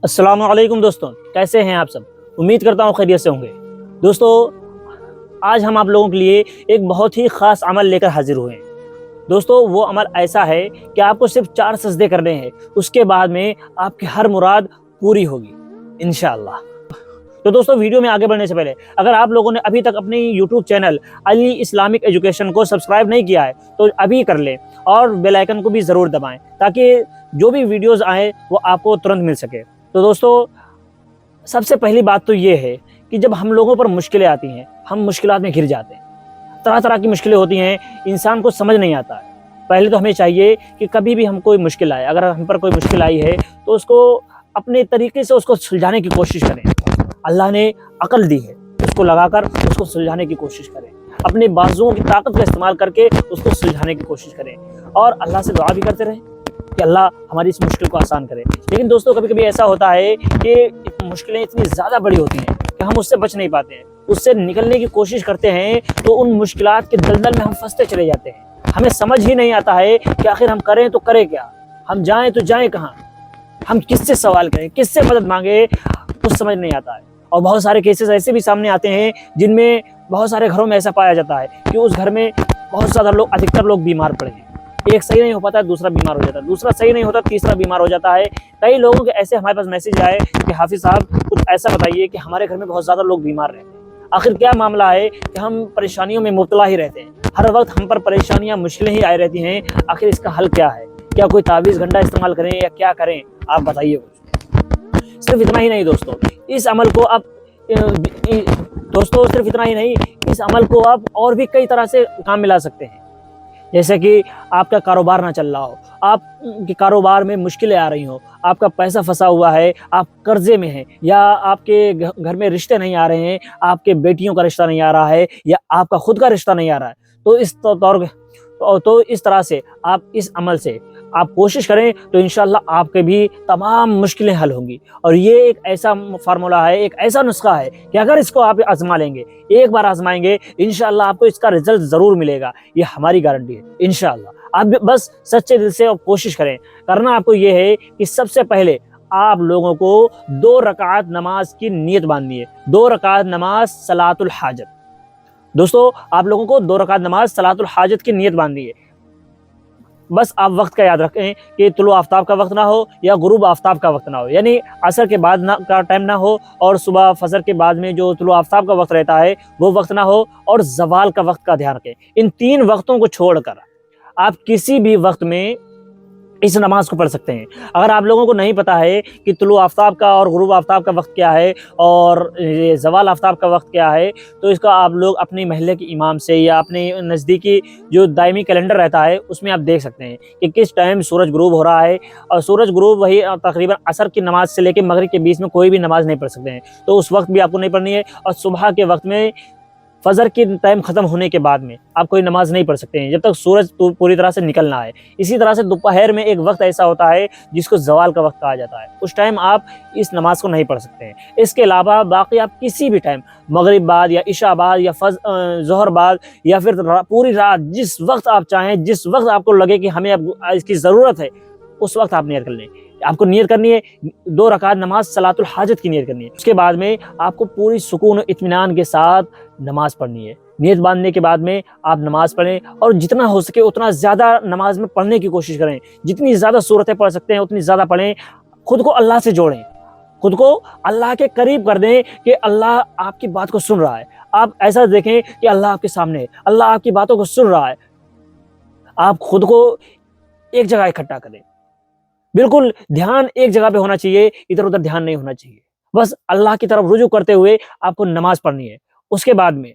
السلام علیکم دوستوں، کیسے ہیں آپ سب؟ امید کرتا ہوں خیریت سے ہوں گے۔ دوستوں، آج ہم آپ لوگوں کے لیے ایک بہت ہی خاص عمل لے کر حاضر ہوئے ہیں۔ دوستوں، وہ عمل ایسا ہے کہ آپ کو صرف 4 سجدے کرنے ہیں، اس کے بعد میں آپ کی ہر مراد پوری ہوگی انشاءاللہ۔ تو دوستوں، ویڈیو میں آگے بڑھنے سے پہلے اگر آپ لوگوں نے ابھی تک اپنی یوٹیوب چینل علی اسلامک ایجوکیشن کو سبسکرائب نہیں کیا ہے تو ابھی کر لیں اور بیل آئیکن کو بھی ضرور دبائیں تاکہ جو بھی ویڈیوز آئیں وہ آپ کو ترنت مل سکے۔ تو دوستو، سب سے پہلی بات تو یہ ہے کہ جب ہم لوگوں پر مشکلیں آتی ہیں، ہم مشکلات میں گر جاتے ہیں۔ طرح طرح کی مشکلیں ہوتی ہیں، انسان کو سمجھ نہیں آتا ہے۔ پہلے تو ہمیں چاہیے کہ کبھی بھی ہم کوئی مشکل آئے، اگر ہم پر کوئی مشکل آئی ہے تو اس کو اپنے طریقے سے اس کو سلجھانے کی کوشش کریں۔ اللہ نے عقل دی ہے، اس کو لگا کر اس کو سلجھانے کی کوشش کریں۔ اپنے بازوؤں کی طاقت کا استعمال کر کے اس کو سلجھانے کی کوشش کریں اور اللہ سے دعا بھی کرتے رہیں کہ اللہ ہماری اس مشکل کو آسان کرے۔ لیکن دوستوں، کبھی کبھی ایسا ہوتا ہے کہ مشکلیں اتنی زیادہ بڑی ہوتی ہیں کہ ہم اس سے بچ نہیں پاتے ہیں، اس سے نکلنے کی کوشش کرتے ہیں تو ان مشکلات کے دلدل میں ہم پھنستے چلے جاتے ہیں۔ ہمیں سمجھ ہی نہیں آتا ہے کہ آخر ہم کریں تو کریں کیا، ہم جائیں تو جائیں کہاں، ہم کس سے سوال کریں، کس سے مدد مانگے، کچھ سمجھ نہیں آتا ہے۔ اور بہت سارے کیسز ایسے بھی سامنے آتے ہیں جن میں بہت سارے گھروں میں ایسا پایا جاتا ہے کہ اس گھر میں بہت زیادہ لوگ، ادھکتر لوگ بیمار پڑے ہیں۔ ایک صحیح نہیں ہو پاتا ہے، دوسرا بیمار ہو جاتا ہے، دوسرا صحیح نہیں ہوتا، تیسرا بیمار ہو جاتا ہے۔ کئی لوگوں کے ایسے ہمارے پاس میسج آئے کہ حافظ صاحب کچھ ایسا بتائیے کہ ہمارے گھر میں بہت زیادہ لوگ بیمار رہتے ہیں، آخر کیا معاملہ ہے کہ ہم پریشانیوں میں مبتلا ہی رہتے ہیں، ہر وقت ہم پر پریشانیاں، مشکلیں ہی آئی رہتی ہیں، آخر اس کا حل کیا ہے؟ کیا کوئی تعویذ گھنٹا استعمال کریں یا کیا کریں؟ آپ بتائیے کچھ۔ صرف اتنا ہی نہیں دوستوں، اس عمل کو آپ صرف اتنا ہی نہیں، اس عمل کو آپ اور بھی کئی طرح سے کام میں لا سکتے ہیں۔ جیسے کہ آپ کا کاروبار نہ چل رہا ہو، آپ کے کاروبار میں مشکلیں آ رہی ہوں، آپ کا پیسہ پھنسا ہوا ہے، آپ قرضے میں ہیں، یا آپ کے گھر میں رشتے نہیں آ رہے ہیں، آپ کے بیٹیوں کا رشتہ نہیں آ رہا ہے، یا آپ کا خود کا رشتہ نہیں آ رہا ہے، تو اس طرح سے آپ اس عمل سے آپ کوشش کریں تو انشاءاللہ آپ کے بھی تمام مشکلیں حل ہوں گی۔ اور یہ ایک ایسا فارمولہ ہے، ایک ایسا نسخہ ہے کہ اگر اس کو آپ آزما لیں گے، ایک بار آزمائیں گے، انشاءاللہ آپ کو اس کا رزلٹ ضرور ملے گا، یہ ہماری گارنٹی ہے انشاءاللہ۔ آپ بس سچے دل سے کوشش کریں۔ کرنا آپ کو یہ ہے کہ سب سے پہلے آپ لوگوں کو 2 رکعت نماز کی نیت باندھنی ہے، 2 رکعت نماز صلاۃ الحاجت۔ دوستو، آپ لوگوں کو 2 رکعت نماز صلاۃ الحاجت کی نیت باندھنی ہے۔ بس آپ وقت کا یاد رکھیں کہ طلوع آفتاب کا وقت نہ ہو یا غروب آفتاب کا وقت نہ ہو، یعنی عصر کے بعد کا ٹائم نہ ہو، اور صبح فجر کے بعد میں جو طلوع آفتاب کا وقت رہتا ہے وہ وقت نہ ہو، اور زوال کا وقت کا دھیان رکھیں۔ ان 3 وقتوں کو چھوڑ کر آپ کسی بھی وقت میں اس نماز کو پڑھ سکتے ہیں۔ اگر آپ لوگوں کو نہیں پتا ہے کہ طلوع آفتاب کا اور غروب آفتاب کا وقت کیا ہے اور زوال آفتاب کا وقت کیا ہے، تو اس کا آپ لوگ اپنے محلے کے امام سے یا اپنے نزدیکی جو دائمی کیلنڈر رہتا ہے اس میں آپ دیکھ سکتے ہیں کہ کس ٹائم سورج غروب ہو رہا ہے، اور سورج غروب وہی تقریباً عصر کی نماز سے لے کے مغرب کے بیچ میں کوئی بھی نماز نہیں پڑھ سکتے ہیں، تو اس وقت بھی آپ کو نہیں پڑھنی ہے۔ اور صبح کے وقت میں فجر کی ٹائم ختم ہونے کے بعد میں آپ کوئی نماز نہیں پڑھ سکتے ہیں جب تک سورج پوری طرح سے نکل نہ آئے۔ اسی طرح سے دوپہر میں ایک وقت ایسا ہوتا ہے جس کو زوال کا وقت کہا جاتا ہے، اس ٹائم آپ اس نماز کو نہیں پڑھ سکتے ہیں۔ اس کے علاوہ باقی آپ کسی بھی ٹائم، مغرب بعد یا عشاء بعد یا ظہر بعد یا پھر پوری رات، جس وقت آپ چاہیں، جس وقت آپ کو لگے کہ ہمیں اب اس کی ضرورت ہے، اس وقت آپ نیت کر لیں۔ آپ کو نیت کرنی ہے 2 رکعت نماز صلاۃ الحاجت کی نیت کرنی ہے۔ اس کے بعد میں آپ کو پوری سکون و اطمینان کے ساتھ نماز پڑھنی ہے۔ نیت باندھنے کے بعد میں آپ نماز پڑھیں، اور جتنا ہو سکے اتنا زیادہ نماز میں پڑھنے کی کوشش کریں، جتنی زیادہ سورتیں پڑھ سکتے ہیں اتنی زیادہ پڑھیں۔ خود کو اللہ سے جوڑیں، خود کو اللہ کے قریب کر دیں کہ اللہ آپ کی بات کو سن رہا ہے۔ آپ ایسا دیکھیں کہ اللہ آپ کے سامنے ہے، اللہ آپ کی باتوں کو سن رہا ہے۔ آپ خود کو ایک جگہ اکٹھا کریں، بالکل دھیان ایک جگہ پہ ہونا چاہیے، ادھر ادھر دھیان نہیں ہونا چاہیے۔ بس اللہ کی طرف رجوع کرتے ہوئے آپ کو نماز پڑھنی ہے۔ اس کے بعد میں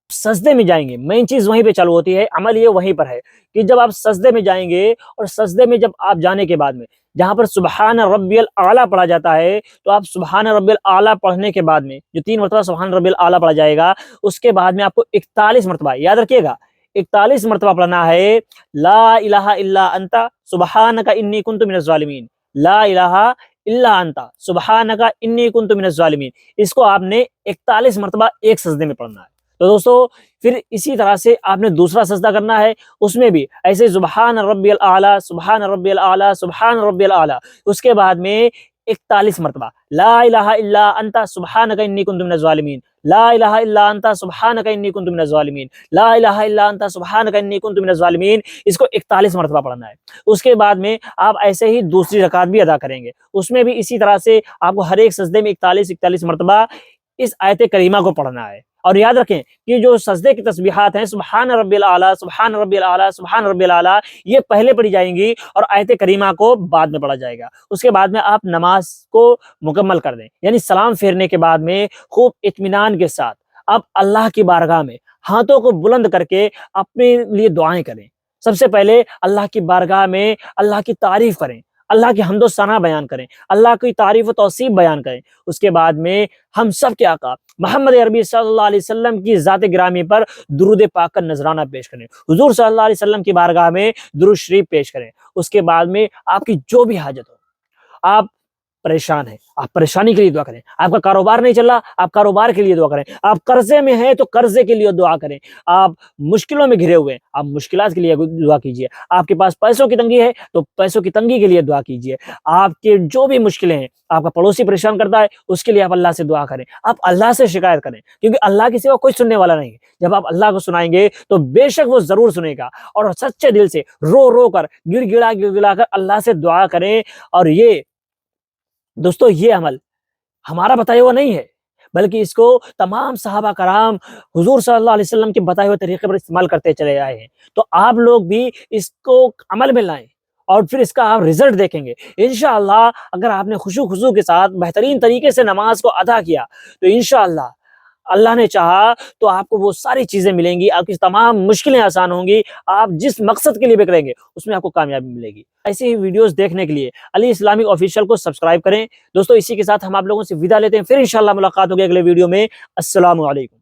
سجدے میں جائیں گے، مین چیز وہیں پہ چالو ہوتی ہے، عمل یہ وہیں پر ہے کہ جب آپ سجدے میں جائیں گے، اور سجدے میں جب آپ جانے کے بعد میں جہاں پر سبحان ربی الاعلیٰ پڑھا جاتا ہے، تو آپ سبحان ربی الاعلیٰ پڑھنے کے بعد میں جو 3 مرتبہ سبحان ربی الاعلیٰ پڑھا جائے گا، اس کے بعد میں آپ کو 41 مرتبہ، یاد رکھیے گا، 41 مرتبہ پڑھنا ہے لا الہ الا انت سبحانک انی کنت من الظالمین، لا الہ الا انت سبحانک انی کنت من الظالمین۔ اس کو آپ نے 41 مرتبہ ایک سجدے میں پڑھنا ہے۔ تو دوستو، پھر اسی طرح سے آپ نے دوسرا سجدہ کرنا ہے، اس میں بھی ایسے سبحان ربی الاعلیٰ سبحان ربی الاعلیٰ سبحان ربی الاعلیٰ، اس کے بعد میں 41 مرتبہ لا الہ الا انت سبحانک انی کنت من الظالمین، لا الہ الا انت سبحانک انی کنت من الظالمین، لا الہ الا انت سبحانک انی کنت من الظالمین، اس کو 41 مرتبہ پڑھنا ہے۔ اس کے بعد میں آپ ایسے ہی دوسری رکعت بھی ادا کریں گے، اس میں بھی اسی طرح سے آپ کو ہر ایک سجدے میں 41 مرتبہ اس آیت کریمہ کو پڑھنا ہے۔ اور یاد رکھیں کہ جو سجدے کی تسبیحات ہیں سبحان ربی الاعلیٰ، سبحان ربی الاعلیٰ، سبحان ربی الاعلیٰ، یہ پہلے پڑھی جائیں گی اور آیت کریمہ کو بعد میں پڑھا جائے گا۔ اس کے بعد میں آپ نماز کو مکمل کر دیں، یعنی سلام پھیرنے کے بعد میں خوب اطمینان کے ساتھ آپ اللہ کی بارگاہ میں ہاتھوں کو بلند کر کے اپنے لیے دعائیں کریں۔ سب سے پہلے اللہ کی بارگاہ میں اللہ کی تعریف کریں، اللہ کی حمد و ثنا بیان کریں، اللہ کی تعریف و توصیف بیان کریں۔ اس کے بعد میں ہم سب کے آقا محمد عربی صلی اللہ علیہ وسلم کی ذات گرامی پر درود پاک کا نذرانہ پیش کریں، حضور صلی اللہ علیہ وسلم کی بارگاہ میں درود شریف پیش کریں۔ اس کے بعد میں آپ کی جو بھی حاجت ہو، آپ پریشان ہیں آپ پریشانی کے لیے دعا کریں، آپ کا کاروبار نہیں چل رہا آپ کاروبار کے لیے دعا کریں، آپ قرضے میں ہیں تو قرضے کے لیے دعا کریں، آپ مشکلوں میں گھرے ہوئے ہیں آپ مشکلات کے لیے دعا کیجیے، آپ کے پاس پیسوں کی تنگی ہے تو پیسوں کی تنگی کے لیے دعا کیجیے، آپ کے جو بھی مشکلیں ہیں، آپ کا پڑوسی پریشان کرتا ہے اس کے لیے آپ اللہ سے دعا کریں، آپ اللہ سے شکایت کریں، کیونکہ اللہ کے سوا کوئی سننے والا نہیں ہے۔ جب آپ اللہ کو سنائیں گے تو بے شک وہ ضرور سنے گا، اور سچے دل سے رو رو کر گڑ گڑا کر اللہ سے دعا کریں۔ اور یہ دوستو یہ عمل ہمارا بتایا ہوا نہیں ہے، بلکہ اس کو تمام صحابہ کرام حضور صلی اللہ علیہ وسلم کے بتائے ہوئے طریقے پر استعمال کرتے چلے آئے ہیں، تو آپ لوگ بھی اس کو عمل میں لائیں اور پھر اس کا آپ رزلٹ دیکھیں گے انشاءاللہ۔ اگر آپ نے خشوع کے ساتھ بہترین طریقے سے نماز کو ادا کیا تو انشاءاللہ اللہ نے چاہا تو آپ کو وہ ساری چیزیں ملیں گی، آپ کی تمام مشکلیں آسان ہوں گی، آپ جس مقصد کے لیے بھی کریں گے اس میں آپ کو کامیابی ملے گی۔ ایسی ہی ویڈیوز دیکھنے کے لیے علی اسلامک آفیشیل کو سبسکرائب کریں۔ دوستو اسی کے ساتھ ہم آپ لوگوں سے وداع لیتے ہیں، پھر انشاءاللہ ملاقات ہوگی اگلے ویڈیو میں۔ السلام علیکم۔